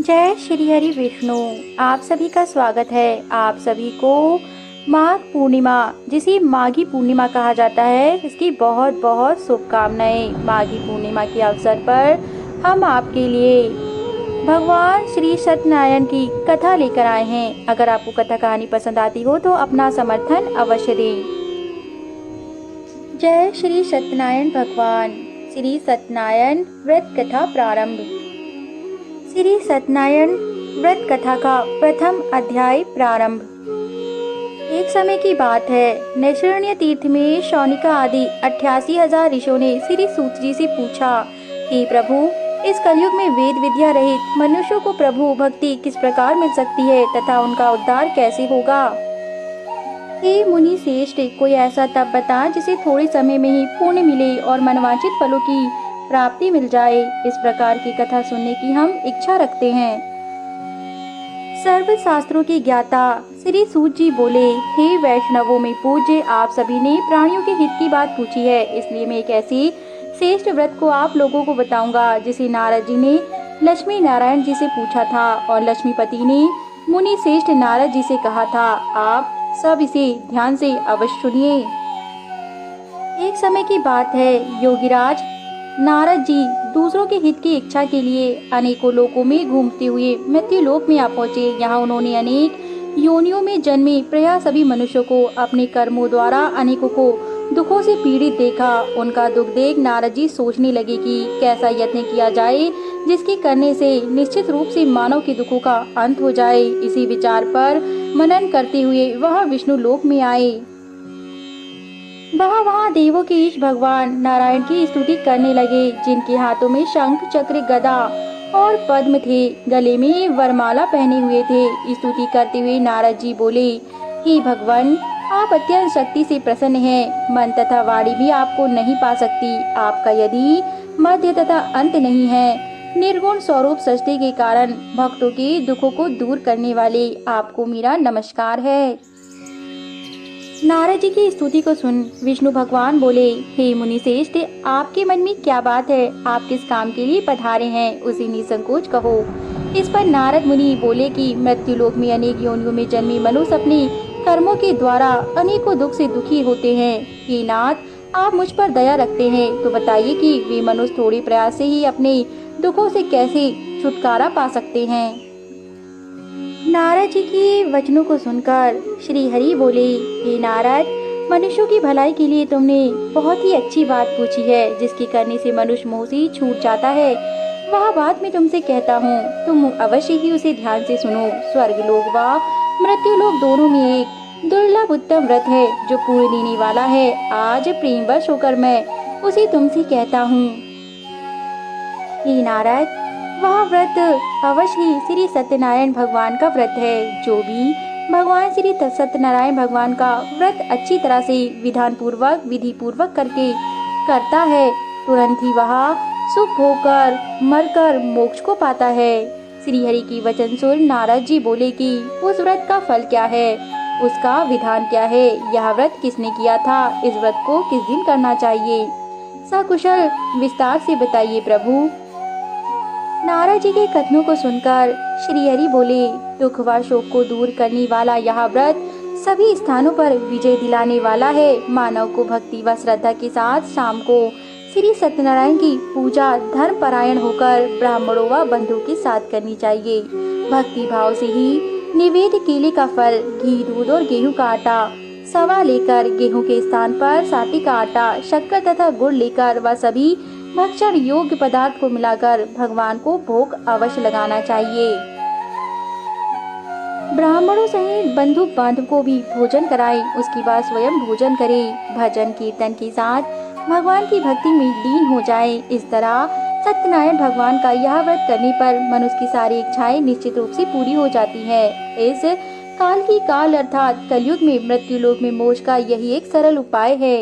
जय श्री हरि विष्णु। आप सभी का स्वागत है। आप सभी को माघ पूर्णिमा, जिसे माघी पूर्णिमा कहा जाता है, इसकी बहुत बहुत शुभकामनाएं। माघी पूर्णिमा के अवसर पर हम आपके लिए भगवान श्री सत्यनारायण की कथा लेकर आए हैं। अगर आपको कथा कहानी पसंद आती हो तो अपना समर्थन अवश्य दें। जय श्री सत्यनारायण भगवान। श्री सत्यनारायण व्रत कथा प्रारंभ। श्री सत्यनारायण व्रत कथा का प्रथम अध्याय प्रारंभ। एक समय की बात है, नैमिषारण्य तीर्थ में शौनिका आदि 88,000 ऋषियों ने श्री सूत जी से पूछा, हे प्रभु, इस कलयुग में वेद विद्या रहित मनुष्यों को प्रभु भक्ति किस प्रकार मिल सकती है तथा उनका उद्धार कैसे होगा? हे मुनि श्रेष्ठ, कोई ऐसा तप बता जिसे थोड़े समय में ही पुण्य मिले और मनवांछित फलों की प्राप्ति मिल जाए। इस प्रकार की कथा सुनने की हम इच्छा रखते हैं। सर्व शास्त्रों के ज्ञाता श्री सूत जी बोले, हे वैष्णवों में पूज्य, आप सभी ने प्राणियों के हित की बात पूछी है, इसलिए मैं एक ऐसी श्रेष्ठ व्रत को आप लोगों को बताऊंगा जिसे नारद जी ने लक्ष्मी नारायण जी से पूछा था और लक्ष्मीपति ने मुनि श्रेष्ठ नारद जी से कहा था। आप सब इसे ध्यान से अवश्य सुनिए। एक समय की बात है, योगीराज नारद जी दूसरों के हित की इच्छा के लिए अनेकों लोकों में घूमते हुए मृत्यु लोक में आ पहुँचे। यहाँ उन्होंने अनेक योनियों में जन्मे प्रया सभी मनुष्यों को अपने कर्मों द्वारा अनेकों को दुखों से पीड़ित देखा। उनका दुख देख नारद जी सोचने लगे कि कैसा यत्न किया जाए जिसके करने से निश्चित रूप से मानव के दुखों का अंत हो जाए। इसी विचार पर मनन करते हुए वह विष्णु लोक में आए। वहाँ देवों के ईश भगवान नारायण की स्तुति करने लगे, जिनके हाथों में शंख चक्र गदा और पद्म थे, गले में वरमाला पहने हुए थे। स्तुति करते हुए नारद जी बोले, हे भगवान, आप अत्यंत शक्ति से प्रसन्न हैं, मन तथा वाणी भी आपको नहीं पा सकती। आपका यदि मध्य तथा अंत नहीं है, निर्गुण स्वरूप सृष्टि के कारण भक्तों के दुखों को दूर करने वाले आपको मेरा नमस्कार है। नारद जी की स्तुति को सुन विष्णु भगवान बोले, हे मुनि श्रेष्ठ, आपके मन में क्या बात है? आप किस काम के लिए पधारे हैं, उसे निसंकोच कहो। इस पर नारद मुनि बोले कि मृत्यु लोक में अनेक योनियों में जन्मे मनुष्य अपने कर्मों के द्वारा अनेकों दुख से दुखी होते हैं। हे नाथ, आप मुझ पर दया रखते हैं तो बताइए कि वे मनुष्य थोड़े प्रयास से ही अपने दुखों से कैसे छुटकारा पा सकते हैं। नारद जी के वचनों को सुनकर श्री हरि बोले, हे नारद, मनुष्यों की भलाई के लिए तुमने बहुत ही अच्छी बात पूछी है, जिसके करने से मनुष्य मोह से छूट जाता है। वह बात मैं तुमसे कहता हूँ, तुम अवश्य ही उसे ध्यान से सुनो। स्वर्ग लोक व मृत्यु लोक दोनों में एक दुर्लभ उत्तम व्रत है जो पूर्ण देने वाला है। आज प्रेमवश होकर मैं उसे तुमसे कहता हूँ। हे नारद, वह व्रत अवश्य ही श्री सत्यनारायण भगवान का व्रत है। जो भी भगवान श्री सत्यनारायण भगवान का व्रत अच्छी तरह से विधान पूर्वक विधि पूर्वक करके करता है, तुरंत ही वह सुख होकर मरकर मोक्ष को पाता है। श्री हरि की वचन सुन नारद जी बोले कि उस व्रत का फल क्या है, उसका विधान क्या है, यह व्रत किसने किया था, इस व्रत को किस दिन करना चाहिए, सकुशल विस्तार से बताइए प्रभु। नारद जी के कथनों को सुनकर श्री हरि बोले, दुख व शोक को दूर करने वाला यह व्रत सभी स्थानों पर विजय दिलाने वाला है। मानव को भक्ति व श्रद्धा के साथ शाम को श्री सत्यनारायण की पूजा धर्म परायण होकर ब्राह्मणों व बंधु के साथ करनी चाहिए। भक्ति भाव से ही निवेद केले का फल, घी, दूध और गेहूं का आटा सवा लेकर गेहूं के स्थान पर साटी का आटा, शक्कर तथा गुड़ लेकर व सभी भक्षण योग्य पदार्थ को मिलाकर भगवान को भोग अवश्य लगाना चाहिए। ब्राह्मणों सहित बंधु बांधव को भी भोजन कराएं, उसके बाद स्वयं भोजन करें। भजन कीर्तन के साथ भगवान की भक्ति में लीन हो जाए। इस तरह सत्यनारायण भगवान का यह व्रत करने पर मनुष्य की सारी इच्छाएं निश्चित रूप से पूरी हो जाती है। इस काल की काल अर्थात कलयुग में मृत्यु लोक में मोक्ष का यही एक सरल उपाय है।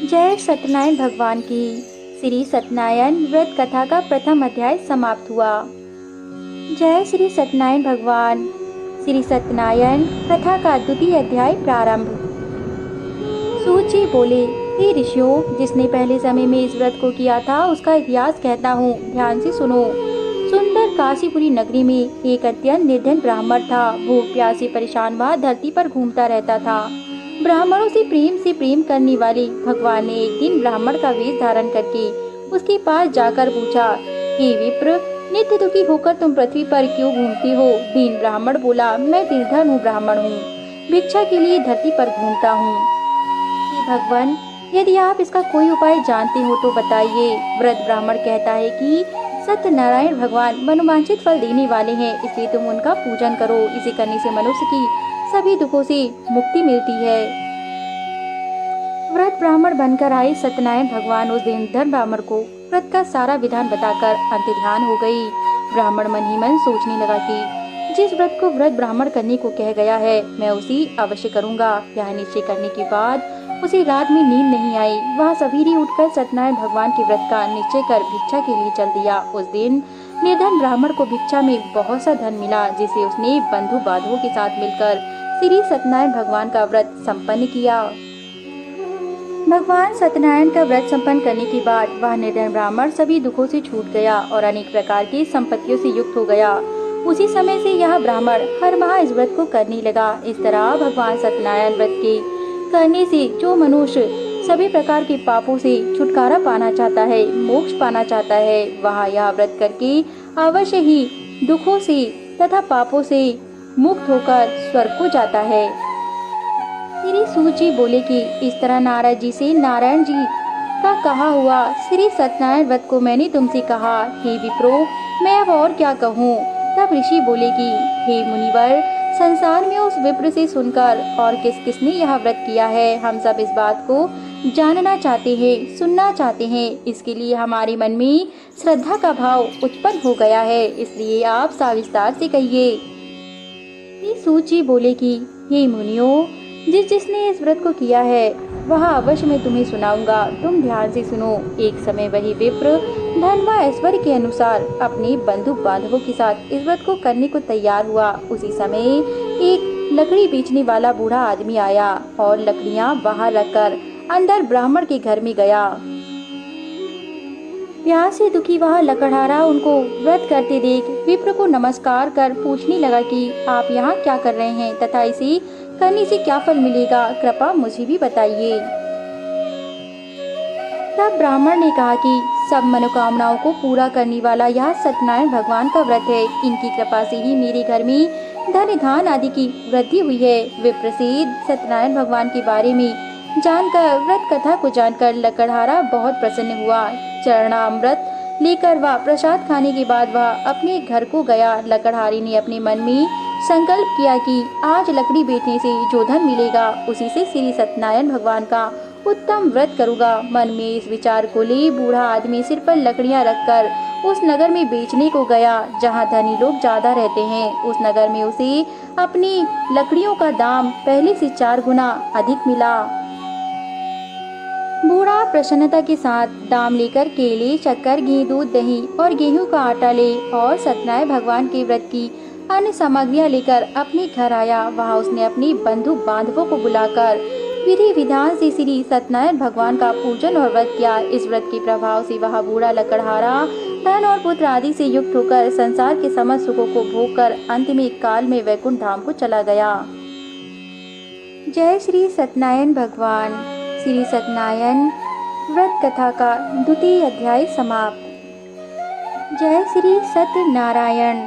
जय सत्यनारायण भगवान की। श्री सत्यनारायण व्रत कथा का प्रथम अध्याय समाप्त हुआ। जय श्री सत्यनारायण भगवान। श्री सत्यनारायण कथा का द्वितीय अध्याय प्रारंभ। सूत जी बोले, हे ऋषियों, जिसने पहले समय में इस व्रत को किया था उसका इतिहास कहता हूँ, ध्यान से सुनो। सुंदर काशीपुरी नगरी में एक अत्यंत निर्धन ब्राह्मण था। भूख प्यास से परेशान वह धरती पर घूमता रहता था। ब्राह्मणों से प्रेम करने वाले भगवान ने एक दिन ब्राह्मण का वेश धारण करके उसके पास जाकर पूछा, हे विप्र, नित्य दुखी होकर तुम पृथ्वी पर क्यों घूमते हो? दीन ब्राह्मण बोला, मैं निर्धन हूँ, ब्राह्मण हूँ, भिक्षा के लिए धरती पर घूमता हूँ। हे भगवान, यदि आप इसका कोई उपाय जानते हो तो बताइए। वृद्ध ब्राह्मण कहता है कि सत्यनारायण भगवान मनोवांछित फल देने वाले हैं, इसलिए तुम उनका पूजन करो। इसे करने से मनुष्य की सभी दुखों से मुक्ति मिलती है। वृद्ध ब्राह्मण बनकर आए सत्यनारायण भगवान उस दिन धन ब्राह्मण को व्रत का सारा विधान बताकर अंतर्ध्यान हो गई। ब्राह्मण मन ही मन सोचने लगा कि जिस व्रत को वृद्ध ब्राह्मण करने को कह गया है, मैं उसी अवश्य करूंगा। यह निश्चय करने के बाद उसे रात में नींद नहीं आई। वह सवेरे उठकर सत्यनारायण भगवान के व्रत का निश्चय कर भिक्षा के लिए चल दिया। उस दिन निर्धन ब्राह्मण को भिक्षा में बहुत सा धन मिला, जिसे उसने बंधु बांधवों के साथ मिलकर श्री सत्यनारायण भगवान का व्रत संपन्न किया। भगवान सत्यनारायण का व्रत संपन्न करने के बाद वह निर्धन ब्राह्मण सभी दुखों से छूट गया और अनेक प्रकार की संपत्तियों से युक्त हो गया। उसी समय से यह ब्राह्मण हर माह इस व्रत को करने लगा। इस तरह भगवान सत्यनारायण व्रत के करने से जो मनुष्य सभी प्रकार के पापों से छुटकारा पाना चाहता है, मोक्ष पाना चाहता है, वह यह व्रत करके अवश्य ही दुखों से तथा पापों से मुक्त होकर स्वर्ग को जाता है। श्री सूत जी बोले कि इस तरह नारद जी से नारायण जी का कहा हुआ श्री सत्यनारायण व्रत को मैंने तुमसे कहा। हे विप्रो, मैं अब और क्या कहूँ? तब ऋषि बोले कि हे मुनिवर, संसार में उस विप्र से सुनकर और किस किसने यह व्रत किया है, हम सब इस बात को जानना चाहते हैं, सुनना चाहते हैं। इसके लिए हमारे मन में श्रद्धा का भाव उत्पन्न हो गया है, इसलिए आप सविस्तार से कहिए। श्री सूत जी बोले कि हे मुनियों, जिसने इस व्रत को किया है वह अवश्य मैं तुम्हें सुनाऊंगा, तुम ध्यान से सुनो। एक समय वही विप्र धन व ऐश्वर्य के अनुसार अपने बंधु बांधवों के साथ इस व्रत को करने को तैयार हुआ। उसी समय एक लकड़ी बेचने वाला बूढ़ा आदमी आया और लकड़ियां बाहर रखकर अंदर ब्राह्मण के घर में गया। प्यास से दुखी वह लकड़हारा उनको व्रत करते देख विप्र को नमस्कार कर पूछने लगा कि आप यहाँ क्या कर रहे हैं तथा इसे करने से क्या फल मिलेगा, कृपा मुझे भी बताइए। तब ब्राह्मण ने कहा कि सब मनोकामनाओं को पूरा करने वाला यह सत्यनारायण भगवान का व्रत है। इनकी कृपा से ही मेरे घर में धन धान आदि की वृद्धि हुई है। विप्र से सत्यनारायण भगवान के बारे में जानकर, व्रत कथा को जानकर लकड़हारा बहुत प्रसन्न हुआ। चरणामृत लेकर वह प्रसाद खाने के बाद वह अपने घर को गया। लकड़हारी ने अपने मन में संकल्प किया कि आज लकड़ी बेचने से जो धन मिलेगा उसी से श्री सत्यनारायण भगवान का उत्तम व्रत करूंगा। मन में इस विचार को ले बूढ़ा आदमी सिर पर लकड़ियां रखकर उस नगर में बेचने को गया जहां धनी लोग ज्यादा रहते हैं। उस नगर में उसे अपनी लकड़ियों का दाम पहले से 4 गुना अधिक मिला। बूढ़ा प्रसन्नता के साथ दाम लेकर केले, शक्कर, घी, दूध, दही और गेहूं का आटा ले और सत्यनारायण भगवान के व्रत की अन्य सामग्रियां लेकर अपने घर आया। वहां उसने अपने बंधु बांधवों को बुलाकर विधि विधान से श्री सत्यनारायण भगवान का पूजन और व्रत किया। इस व्रत के प्रभाव से वह बूढ़ा लकड़हारा धन और पुत्र आदि से युक्त होकर संसार के समस्त सुखों को भोग कर अंत में काल में वैकुंठ धाम को चला गया। जय श्री सत्यनारायण भगवान। श्री सत्यनारायण व्रत कथा का 2वां अध्याय समाप्त। जय श्री सत्यनारायण।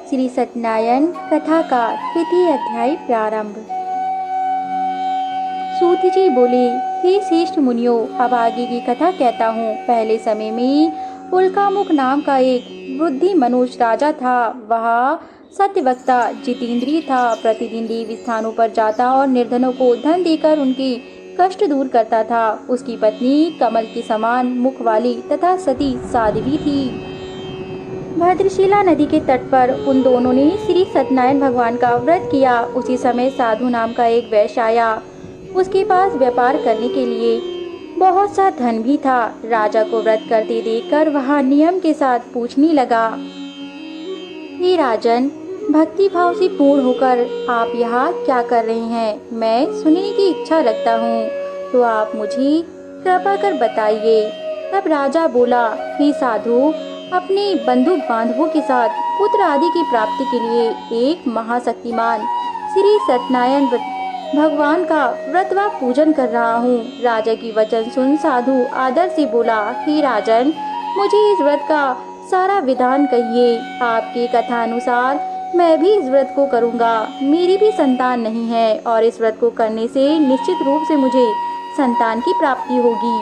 श्री सत्यनारायण कथा का 3वां अध्याय प्रारंभ। सूत जी बोले, हे श्रेष्ठ मुनियों, अब आगे की कथा कहता हूँ। पहले समय में उल्कामुख नाम का एक बुद्धि मनुष्य राजा था। वह सत्यवक्ता जितेंद्रिय था। प्रतिदिन देव स्थानों पर जाता और निर्धनों को धन देकर उनके कष्ट दूर करता था। उसकी पत्नी कमल के समान मुख वाली तथा सती साध्वी थी। भद्रशिला नदी के तट पर उन दोनों ने श्री सत्यनारायण भगवान का व्रत किया। उसी समय साधु नाम का एक वैश्य आया। उसके पास व्यापार करने के लिए बहुत सा धन भी था। राजा को व्रत करते देखकर वह नियम के साथ पूछने लगा, हे राजन, भक्ति भाव से पूर्ण होकर आप यहाँ क्या कर रहे हैं? मैं सुनने की इच्छा रखता हूँ, तो आप मुझे कृपा कर बताइए। तब राजा बोला, हे साधु, अपने बंधु बांधवों के साथ पुत्र आदि की प्राप्ति के लिए एक महाशक्तिमान श्री सत्यनारायण भगवान का व्रत व पूजन कर रहा हूँ। राजा की वचन सुन साधु आदर से बोला, हे राजन, मुझे इस व्रत का सारा विधान कहिए। आपकी कथा अनुसार मैं भी इस व्रत को करूँगा। मेरी भी संतान नहीं है और इस व्रत को करने से निश्चित रूप से मुझे संतान की प्राप्ति होगी।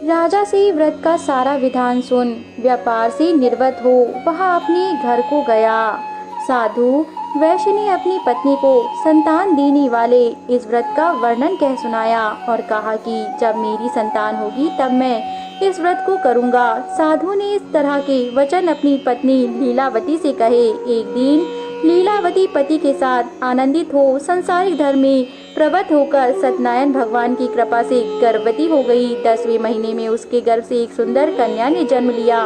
राजा से व्रत का सारा विधान सुन व्यापार से निर्वत हो वह अपने घर को गया। साधु वैश्य ने अपनी पत्नी को संतान देने वाले इस व्रत का वर्णन कह सुनाया और कहा कि जब मेरी संतान होगी तब मैं इस व्रत को करूंगा। साधु ने इस तरह के वचन अपनी पत्नी लीलावती से कहे। एक दिन लीलावती पति के साथ आनंदित हो संसारिक धर्म में प्रवृत्त होकर सत्यनारायण भगवान की कृपा से गर्भवती हो गई। 10वें महीने में उसके गर्भ से एक सुंदर कन्या ने जन्म लिया।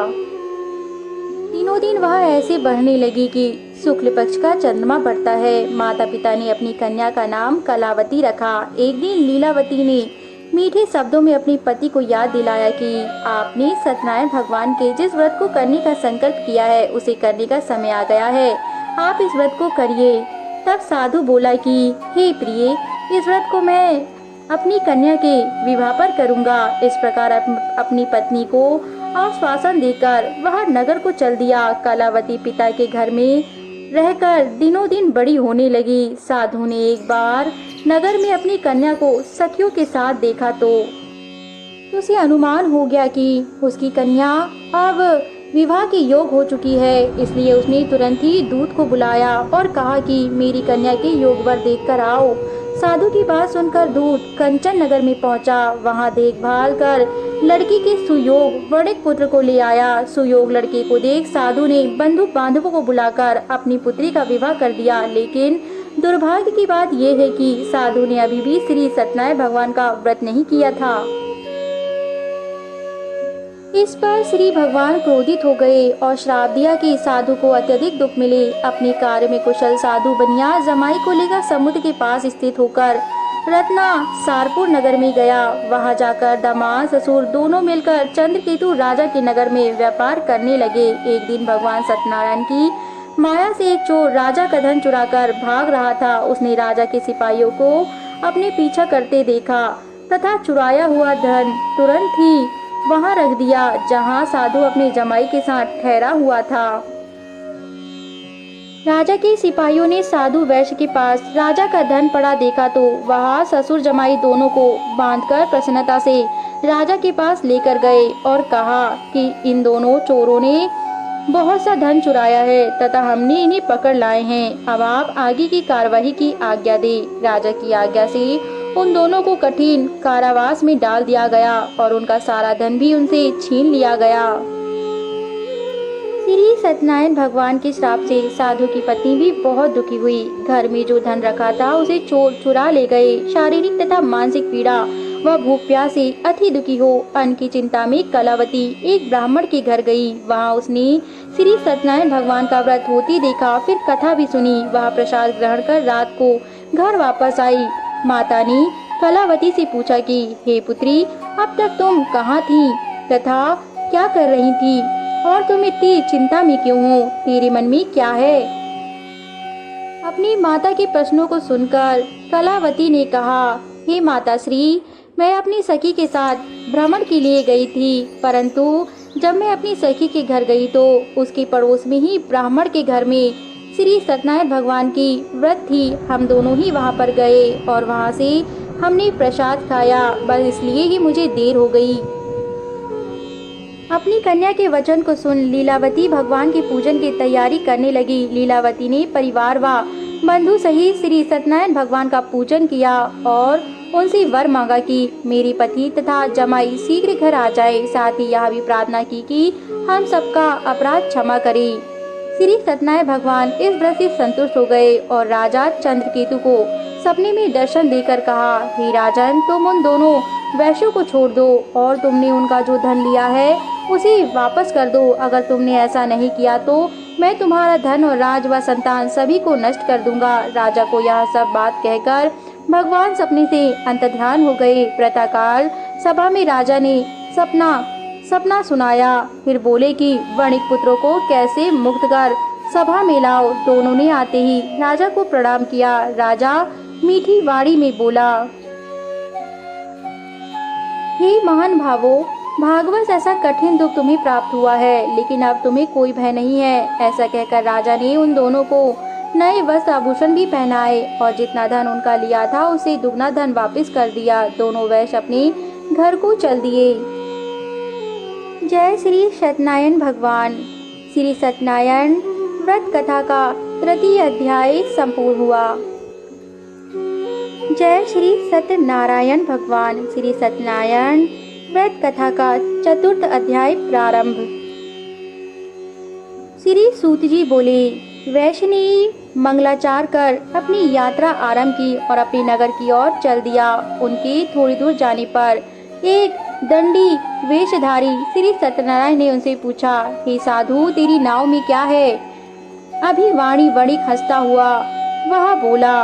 तीनों दिन वह ऐसे बढ़ने लगी कि शुक्ल पक्ष का चंद्रमा बढ़ता है। माता पिता ने अपनी कन्या का नाम कलावती रखा। एक दिन लीलावती ने मीठे शब्दों में अपने पति को याद दिलाया कि आपने सत्यनारायण भगवान के जिस व्रत को करने का संकल्प किया है उसे करने का समय आ गया है। आप इस व्रत को करिए। तब साधु बोला कि हे प्रिय, इस व्रत को मैं अपनी कन्या के विवाह पर करूंगा। इस प्रकार अपनी पत्नी को आश्वासन देकर वह नगर को चल दिया। कलावती पिता के घर में रहकर दिनों दिन बड़ी होने लगी। साधु ने एक बार नगर में अपनी कन्या को सखियों के साथ देखा तो उसे अनुमान हो गया कि उसकी कन्या अब विवाह के योग हो चुकी है। इसलिए उसने तुरंत ही दूत को बुलाया और कहा कि मेरी कन्या के योग वर देखकर आओ। साधु की बात सुनकर दूत कंचन नगर में पहुंचा। वहां देखभाल कर लड़की के सुयोग वणिक पुत्र को ले आया। सुयोग लड़के को देख साधु ने बंधु बांधवों को बुलाकर अपनी पुत्री का विवाह कर दिया। लेकिन दुर्भाग्य की बात यह है कि साधु ने अभी भी श्री सत्यनारायण भगवान का व्रत नहीं किया था। इस पर श्री भगवान क्रोधित हो गए और श्राप दिया कि साधु को अत्यधिक दुख मिले। अपने कार्य में कुशल साधु बनिया जमाई को लेकर समुद्र के पास स्थित होकर रत्ना सारपुर नगर में गया। वहां जाकर दामाद ससुर दोनों मिलकर चंद्रकेतु राजा के नगर में व्यापार करने लगे। एक दिन भगवान सत्यनारायण की माया से एक चोर राजा का धन चुराकर भाग रहा था। उसने राजा के सिपाहियों को अपने पीछा करते देखा तथा चुराया हुआ धन तुरंत ही वहां रख दिया जहां साधु अपने जमाई के साथ ठहरा हुआ था। राजा के सिपाहियों ने साधु वैश्य के पास राजा का धन पड़ा देखा तो वह ससुर जमाई दोनों को बांधकर प्रसन्नता से राजा के पास लेकर गए और कहा कि इन दोनों चोरों ने बहुत सा धन चुराया है तथा हमने इन्हें पकड़ लाए हैं। अब आप आगे की कार्यवाही की आज्ञा दे। राजा की आज्ञा से उन दोनों को कठिन कारावास में डाल दिया गया और उनका सारा धन भी उनसे छीन लिया गया। श्री सत्यनारायण भगवान के श्राप से साधु की पत्नी भी बहुत दुखी हुई। घर में जो धन रखा था उसे चोर चुरा ले गए। शारीरिक तथा मानसिक पीड़ा व भूख प्यास से अति दुखी हो अन्न की चिंता में कलावती एक ब्राह्मण के घर गई। वहां उसने श्री सत्यनारायण भगवान का व्रत होती देखा, फिर कथा भी सुनी। वह प्रसाद ग्रहण कर रात को घर वापस आई। माता ने कलावती से पूछा कि हे पुत्री, अब तक तुम कहाँ थी तथा क्या कर रही थी और तुम इतनी चिंता में क्यों हो? तेरे मन में क्या है? अपनी माता के प्रश्नों को सुनकर कलावती ने कहा, हे माता श्री, मैं अपनी सखी के साथ भ्रमण के लिए गई थी, परंतु जब मैं अपनी सखी के घर गई तो उसके पड़ोस में ही ब्राह्मण के घर में श्री सत्यनारायण भगवान की व्रत थी। हम दोनों ही वहां पर गए और वहां से हमने प्रसाद खाया, बस इसलिए ही मुझे देर हो गई। अपनी कन्या के वचन को सुन लीलावती भगवान के पूजन की तैयारी करने लगी। लीलावती ने परिवार व बंधु सहित श्री सत्यनारायण भगवान का पूजन किया और उनसे वर मांगा कि मेरे पति तथा जमाई शीघ्र घर आ जाए। साथ ही यह भी प्रार्थना की कि हम सबका अपराध क्षमा करें। श्री सत्यनारायण भगवान इस व्रत से संतुष्ट हो गए और राजा चंद्रकेतु को सपने में दर्शन देकर कहा, हे राजन, तुम उन दोनों वैश्यों को छोड़ दो और तुमने उनका जो धन लिया है उसे वापस कर दो। अगर तुमने ऐसा नहीं किया तो मैं तुम्हारा धन और राज व संतान सभी को नष्ट कर दूंगा। राजा को यह सब बात कहकर भगवान सपने से अंतर्ध्यान हो गए। प्रातःकाल सभा में राजा ने सपना सपना सुनाया। फिर बोले कि वणिक पुत्रों को कैसे मुक्त कर सभा में लाओ। दोनों ने आते ही राजा को प्रणाम किया। राजा मीठी वाणी में बोला, हे महान भावो, भागवत ऐसा कठिन दुख तुम्हें प्राप्त हुआ है, लेकिन अब तुम्हें कोई भय नहीं है। ऐसा कहकर राजा ने उन दोनों को नए वस्त्र आभूषण भी पहनाए और जितना धन उनका लिया था उसे दुगना धन वापस कर दिया। दोनों वैश्य अपने घर को चल दिए। जय श्री सत्यनारायण भगवान। श्री सत्यनारायण व्रत कथा का तृतीय अध्याय संपूर्ण हुआ। जय श्री सत्यनारायण भगवान। श्री सत्यनारायण व्रत कथा का चतुर्थ अध्याय प्रारंभ। श्री सूत जी बोले, वैश्य ने मंगलाचार कर अपनी यात्रा आरंभ की और अपने नगर की ओर चल दिया। उनके थोड़ी दूर जाने पर एक दंडी वेशधारी श्री सत्यनारायण ने उनसे पूछा, हे साधु, तेरी नाव में क्या है? अभिवाणी वणिक हंसता हुआ वह बोला,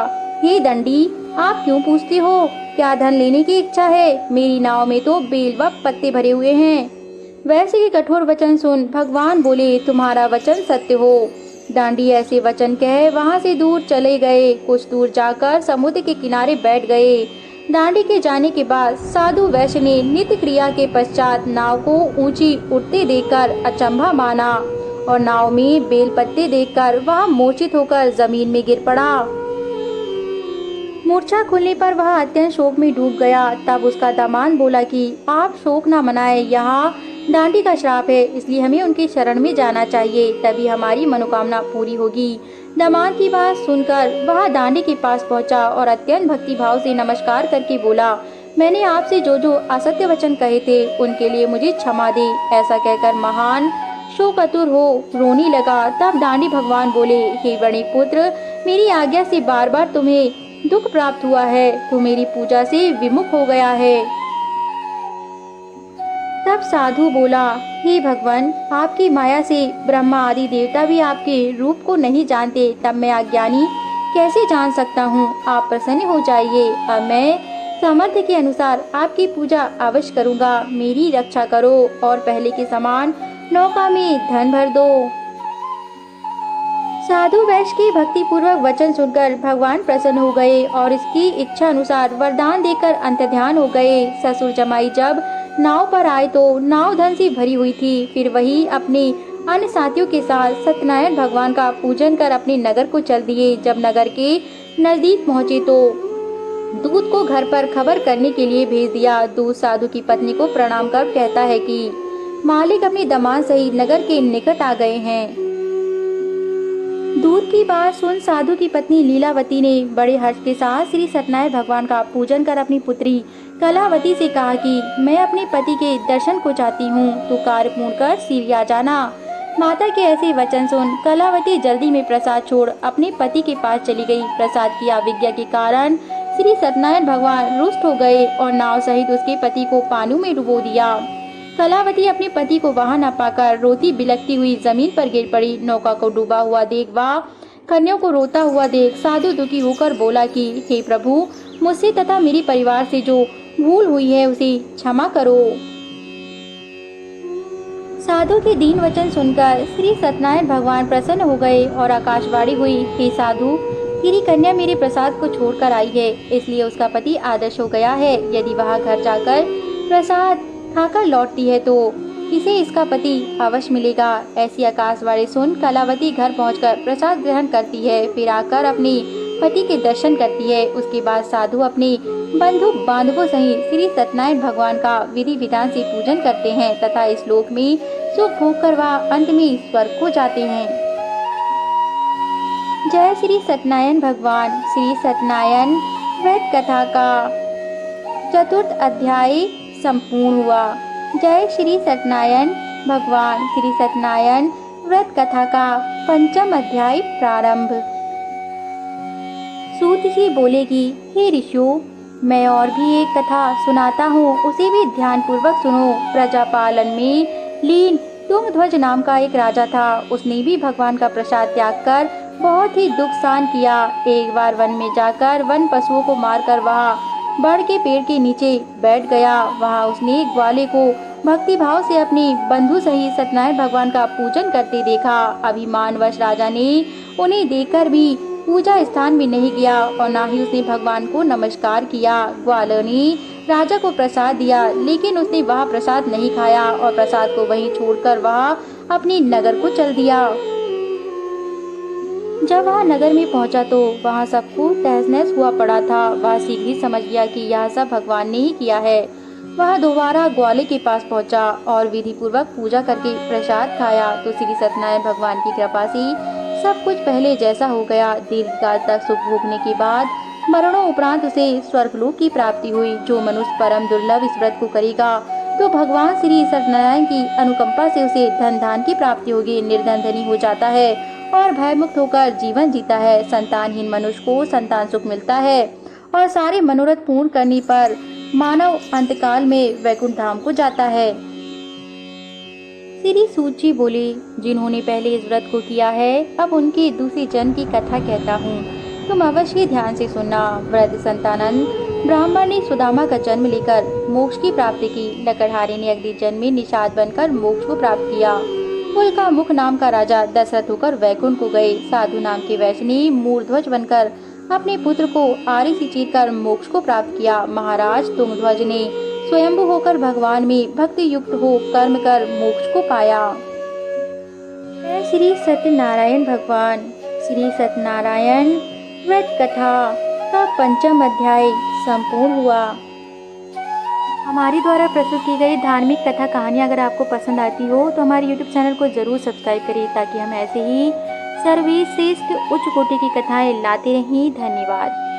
हे दंडी, आप क्यों पूछते हो? क्या धन लेने की इच्छा है? मेरी नाव में तो बेल व पत्ते भरे हुए हैं। वैसे के कठोर वचन सुन भगवान बोले, तुम्हारा वचन सत्य हो। दांडी ऐसे वचन कह वहां से दूर चले गए। कुछ दूर जाकर समुद्र के किनारे बैठ गए। दांडी के जाने के बाद साधु वैश्य ने नित्य क्रिया के पश्चात नाव को ऊंची उड़ते देखकर अचंभा माना और नाव में बेल पत्ते देखकर वह मूर्छित होकर जमीन में गिर पड़ा। मूर्छा खुलने पर वह अत्यंत शोक में डूब गया। तब उसका दामाद बोला कि आप शोक न मनाएं, यहाँ दांडी का श्राप है, इसलिए हमें उनकी शरण में जाना चाहिए, तभी हमारी मनोकामना पूरी होगी। दामाद की बात सुनकर वह दांडी के पास पहुंचा और अत्यंत भक्ति भाव से नमस्कार करके बोला, मैंने आपसे जो जो असत्य वचन कहे थे उनके लिए मुझे क्षमा दे। ऐसा कहकर महान शोकातुर हो रोने लगा। तब दांडी भगवान बोले, हे वणिक पुत्र, मेरी आज्ञा से बार बार तुम्हें दुख प्राप्त हुआ है, तू मेरी पूजा से विमुख हो गया है। तब साधु बोला, हे भगवान, आपकी माया से ब्रह्मा आदि देवता भी आपके रूप को नहीं जानते, तब मैं अज्ञानी कैसे जान सकता हूँ? आप प्रसन्न हो जाइए। अब मैं सामर्थ्य के अनुसार आपकी पूजा अवश्य करूँगा। मेरी रक्षा करो और पहले के समान नौका में धन भर दो। साधु वैश्य के भक्ति पूर्वक वचन सुनकर भगवान प्रसन्न हो गए और इसकी इच्छा अनुसार वरदान देकर अंतर्ध्यान हो गए। ससुर जमाई जब नाव पर आए तो नाव धन से भरी हुई थी। फिर वही अपने अन्य साथियों के साथ सत्यनारायण भगवान का पूजन कर अपने नगर को चल दिए। जब नगर के नजदीक पहुँचे तो दूत को घर पर खबर करने के लिए भेज दिया। दूत साधु की पत्नी को प्रणाम कर कहता है कि मालिक अपने दामाद सहित नगर के निकट आ गए हैं। दूत की बात सुन साधु की पत्नी लीलावती ने बड़े हर्ष के साथ श्री सत्यनारायण भगवान का पूजन कर अपनी पुत्री कलावती से कहा कि मैं अपने पति के दर्शन को चाहती हूँ, तू कार्य पूर्ण कर शीघ्र आ जाना। माता के ऐसे वचन सुन कलावती जल्दी में प्रसाद छोड़ अपने पति के पास चली गई। प्रसाद की अवज्ञा के कारण श्री सत्यनारायण भगवान रुष्ट हो गए और नाव सहित उसके पति को पानी में डुबो दिया। कलावती अपने पति को वहां न पाकर रोती बिलखती हुई जमीन पर गिर पड़ी। नौका को डूबा हुआ देख व कन्याओं को रोता हुआ देख साधु दुखी होकर बोला कि हे प्रभु, मुझसे तथा मेरे परिवार से जो भूल हुई है उसे क्षमा करो। साधु के दीन वचन सुनकर श्री सत्यनारायण भगवान प्रसन्न हो गए और आकाशवाणी हुई, हे साधु, तेरी कन्या मेरे प्रसाद को छोड़कर आई है, इसलिए उसका पति आदर्श हो गया है। यदि वह घर जाकर प्रसाद खाकर लौटती है तो इसे इसका पति अवश्य मिलेगा। ऐसी आकाशवाणी सुन कलावती घर पहुंचकर प्रसाद ग्रहण करती है। फिर आकर अपने पति के दर्शन करती है। उसके बाद साधु अपने बंधु बांधवों सहित श्री सत्यनारायण भगवान का विधि विधान से पूजन करते हैं तथा इस लोक में सुख भोग कर वह अंत में स्वर्ग को जाते हैं। जय श्री सत्यनारायण भगवान। श्री सत्यनारायण व्रत कथा का चतुर्थ अध्याय संपूर्ण हुआ। जय श्री सत्यनारायण भगवान। श्री सत्यनारायण व्रत कथा का पंचम अध्याय प्रारंभ। सूत जी बोले कि हे ऋषियों, मैं और भी एक कथा सुनाता हूँ, उसे भी ध्यान पूर्वक सुनो। प्रजापालन में लीन तुंगध्वज नाम का एक राजा था। उसने भी भगवान का प्रसाद त्याग कर बहुत ही दुख सहन किया। एक बार वन में जाकर वन पशुओं को मारकर वहाँ बड़ के पेड़ के नीचे बैठ गया। वहाँ उसने एक ग्वाले को भक्ति भाव से अपने बंधु सहित सत्यनारायण भगवान का पूजन करते देखा। अभिमानवश राजा ने उन्हें देखकर भी पूजा स्थान में नहीं गया और न ही उसने भगवान को नमस्कार किया। ग्वालों ने राजा को प्रसाद दिया, लेकिन उसने वह प्रसाद नहीं खाया और प्रसाद को वहीं छोड़कर वह अपने नगर को चल दिया। जब वह नगर में पहुंचा तो वहां सब कुछ तहस-नहस हुआ पड़ा था। वह शीघ्र ही समझ गया कि यह सब भगवान ने ही किया है। वह दोबारा ग्वाले के पास पहुंचा और विधि पूर्वक पूजा करके प्रसाद खाया तो श्री सत्यनारायण भगवान की कृपा से सब कुछ पहले जैसा हो गया। दीर्घकाल तक सुख भोगने के बाद मरणों उपरांत उसे स्वर्गलोक की प्राप्ति हुई। जो मनुष्य परम दुर्लभ इस व्रत को करेगा तो भगवान श्री सत्यनारायण की अनुकंपा से उसे धन धान की प्राप्ति होगी। निर्धन धनी हो जाता है और भयमुक्त होकर जीवन जीता है। संतानहीन मनुष्य को संतान सुख मिलता है और सारे मनोरथ पूर्ण करने पर मानव अंतकाल में वैकुंठ धाम को जाता है। श्री सूत जी बोले, जिन्होंने पहले इस व्रत को किया है अब उनके दूसरे जन्म की कथा कहता हूँ, तुम अवश्य ध्यान से सुनना। व्रत संतानंद ब्राह्मण ने सुदामा का जन्म लेकर मोक्ष की प्राप्ति की। लकड़हारे ने अगले जन्म में निषाद बनकर मोक्ष को प्राप्त किया। कुल का मुख नाम का राजा दशरथ होकर वैकुंठ को गए। साधु नाम के वैश्य ने मूर्ध्वज बनकर अपने पुत्र को आरी से चीरकर मोक्ष को प्राप्त किया। महाराज तुंगध्वज ने स्वयंभू होकर भगवान में भक्ति युक्त हो कर्म कर मोक्ष को पाया। श्री सत्यनारायण भगवान। श्री सत्यनारायण व्रत कथा का 5वां अध्याय संपूर्ण हुआ। हमारी द्वारा प्रस्तुत की गई धार्मिक कथा कहानियाँ अगर आपको पसंद आती हो तो हमारे YouTube चैनल को जरूर सब्सक्राइब करें ताकि हम ऐसे ही सर्वश्रेष्ठ उच्च कोटि की कथाएं लाते रहें। धन्यवाद।